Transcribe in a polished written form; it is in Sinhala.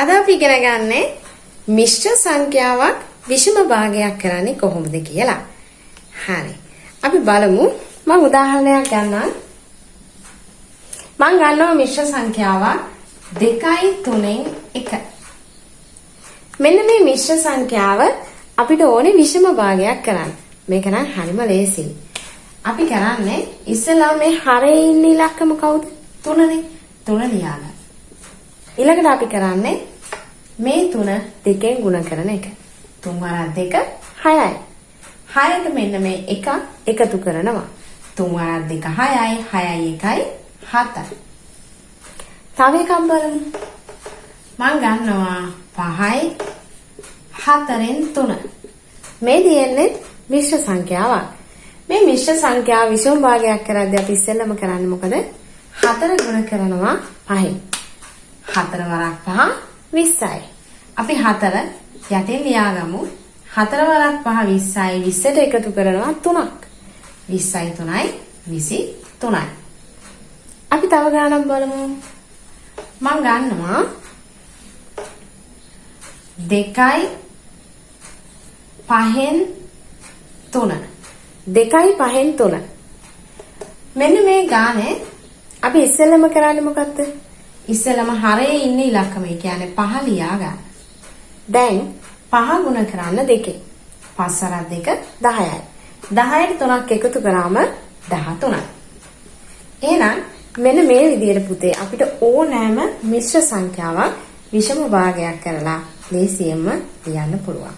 අද අපි ඉගෙන ගන්නේ මිශ්‍ර සංඛ්‍යාවක් විෂම භාගයක් කරන්නේ කොහොමද කියලා. හරි. අපි බලමු. මම උදාහරණයක් ගන්නම්. මම ගන්නවා මිශ්‍ර සංඛ්‍යාවක් 2යි 3න් 1. මෙන්න මේ මිශ්‍ර සංඛ්‍යාව අපිට ඕනේ විෂම භාගයක් කරන්න. මේක නම් හරිම ලේසියි. අපි කරන්නේ ඉස්සෙල්ලා මේ හරේ ඉන්න ඉලක්කම කවුද? 3නේ. 3 ලියාගන්න. ඊළඟට අපි කරන්නේ මේ 3 2ෙන් ගුණ කරන එක. 3 වරක් 2 6යි. 6ට මෙන්න මේ 1 එකතු කරනවා. 3 වරක් 2 6යි. 6යි 1යි 7යි. තව එකක් බලමු. මම ගන්නවා 5යි 4ෙන් 3. මේ දියන්නේ මිශ්‍ර සංඛ්‍යාවක්. මේ මිශ්‍ර සංඛ්‍යාව විෂම භාගයක් කරද්දී අපි ඉස්සෙල්ලම කරන්නේ මොකද? 4 ගුණ කරනවා 5න්. 4 වරක් 5 20යි. අපි 4 යටින් ලියාගමු. 4 වරක් 5 20යි. 20ට එකතු කරනවා 3ක්. 20යි 3යි 23යි. අපි තව ගණනක් බලමු. මම ගන්නවා 2යි 5න් 3. 2යි 5න් 3. මෙන්න මේ ගානේ අපි ඉස්සෙල්ලම කරන්නේ මොකක්ද? ඉස්සෙල්ලම හරේ ඉන්න ඉලක්කම. ඒ කියන්නේ 5 ලියා ගන්න. දැන් 5 ගුණ කරන්න 2. 5 වරක් 2 10යි. 10ට 3ක් එකතු කරාම 13යි. එහෙනම් මෙන්න මේ විදිහට පුතේ අපිට ඕනෑම මිශ්‍ර සංඛ්‍යාවක් විෂම භාගයක් කරලා ලේසියෙන්ම ලියන්න පුළුවන්.